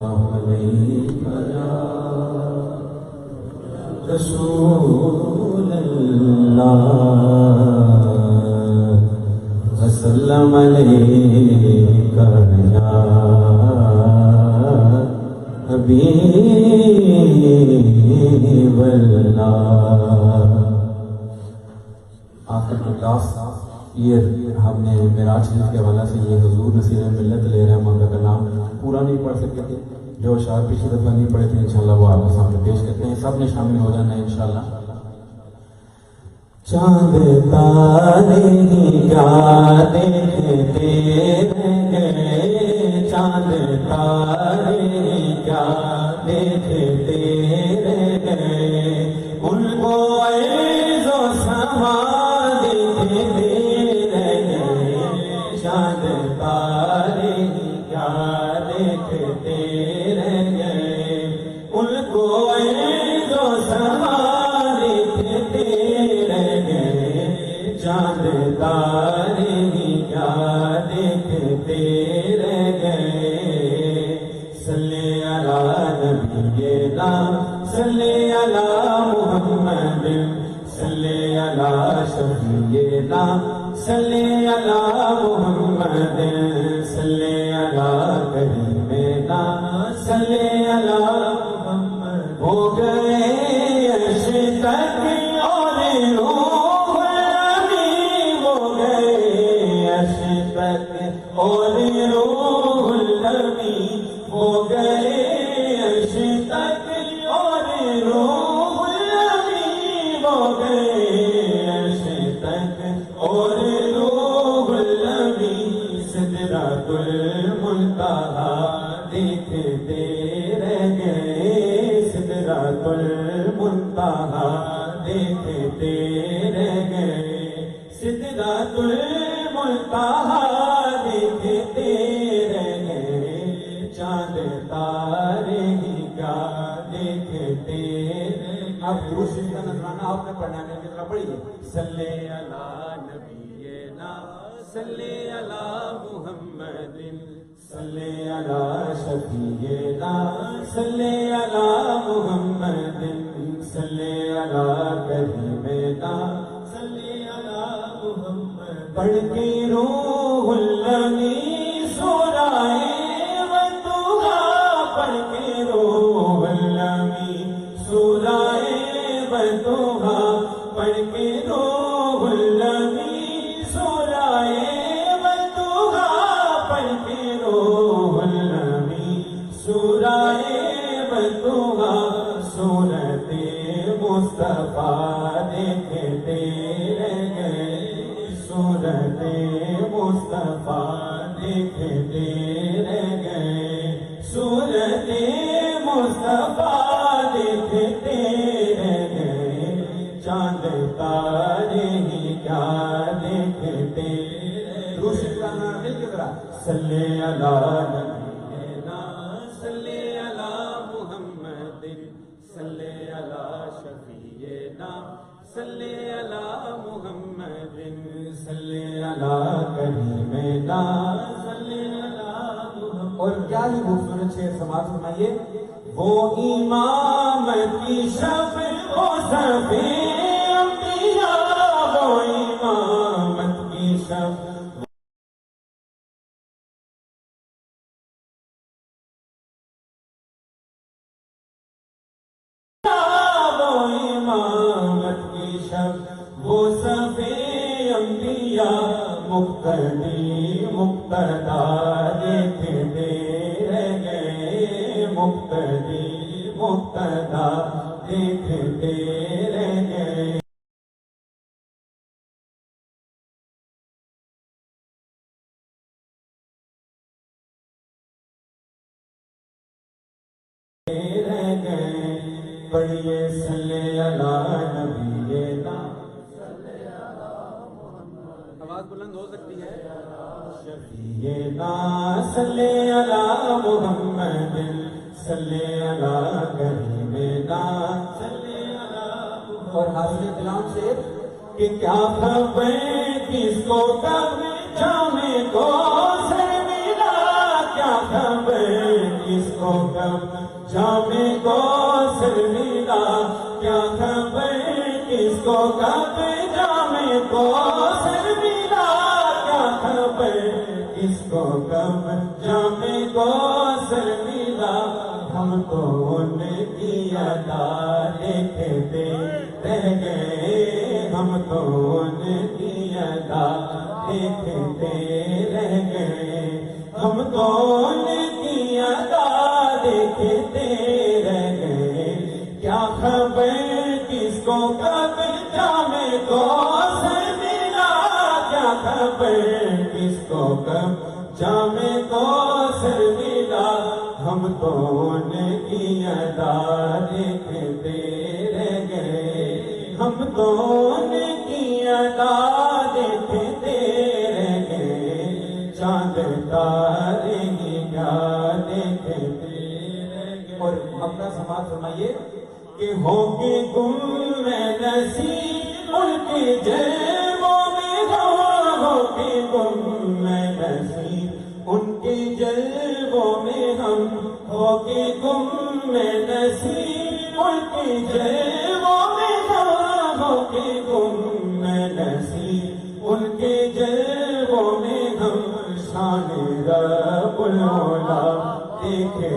عليك يا رسول الله وسلم عليك يا حبيب الله. آخر کی کلاس یہ ہم نے معراج شریف کے حوالہ سے یہ حضور نصیر ملت علیہ رحمہ کا نام پورا نہیں پڑھ سکتے تھے. جو اشعار پچھلی دفعہ نہیں پڑھے تھے انشاءاللہ وہ آپ کے سامنے پیش کرتے ہیں. سب نے شامل ہو جانا ہے انشاءاللہ. چاند تارے کیا دیکھتے رہے، چاند تارے کیا دیکھتے رہے، ان کو عز و سما دیکھتے رہے. چاند تارے کیا دیکھتے رہے، ان کو عز و سما دیکھتے رہے. چاند تارے کیا دیکھتے رہے. صلی علی نبینا صلی علی محمد صلی علی شفیعنا صلی علی محمد صلی علی کریمنا صلی علی محمد. ہو گئے عرش تک اور روح الامین، ہو گئے عرش تک اور روح الامین، ہو گئے عرش تک اور روح الامین، ہو گئے عرش تک اور روح الامین. سدرۃ المنتہا دیکھتے رہ گئے، سدرۃ المنتہا دیکھتے رہ گئے، سدرۃ المنتہا دیکھتے رہ گئے. چاند تارے کیا دیکھتے رہے. اب درود شریف کا نذرانہ آپ نے پڑھنا ہے، میری طرح پڑھیے. صلی علی نبینا صلی علی محمد صلی علی شفیعنا صلی علی محمد صلی علی کریمنا صلی علی محمد. پڑھ کے روح الامین سورہ بطوحہ، پڑھ کے روح الامین سورہ بطوحہ، پڑھ کے روح الامین سورہ بطوحہ، پڑھ کے روح الامین سورہ بطوحہ. سورت مصطفیٰ دیکھتے رہ گئے، سورت مصطفیٰ دیکھتے رہ گئے، سورت مصطفیٰ دیکھتے رہ گئے. چاند تارے کیا دیکھتے رہے. روشن کا نام مل کے ذرا. صلی علی نبینا صلی علی محمد صلی علی شفیعنا صلی علی محمد صلی علی کریمنا صلی علی محمد. اور کیا ہی خوبصورت شعر سماعت فرمائیے. وہ امامت کی شب وہ سبھی انبیاء، وہ امامت کی شب وہ سبھی انبیاء مقتدی مقتدا دیکھتے رہ گئے، مقتدی مقتدا دیکھتے رہ گئے. رہ گئے. پڑھیے صلی علی نبینا. آواز بلند ہو سکتی ہے. شفیعنا صلی علی محمد صلی علی کریمنا صلی علی محمد. اور حاصل کلام سے کہ کیا خبر کس کو کب جامع کو سر ملا، کیا خبر کس کو کب جام کوثر ملا، کیا خبر کس کو کب جام کوثر ملا، کیا خبر کس کو کب جام کوثر ملا۔ ہم تو ان کی ادا دیکھتے رہ گئے، ہم تو ان کی ادا دیکھتے رہ گئے، ہم تو ان کی ادا دیکھتے رہ گئے۔ کیا خبر کس کو کب جام کوثر ملا، کیا خبر کس کو کب جام کوثر ملا۔ ہم تو ان کی ادا دیکھتے رہ گئے، ہم تو ان کی ادا دیکھتے رہ گئے، چاند تارے کیا دیکھتے رہ گئے۔ اور اپنا سماعت فرمائیے کہ ہوگی گم میں نصیب ان کے جلووں میں، ہوگی گم میں نصیب ان کے جلووں میں ہم، ہوگی گم میں نصیب ان کے جلووں میں ہم، ہوگی گم میں نصیب ان کے جلووں میں ہم۔ شان رب العلا دیکھتے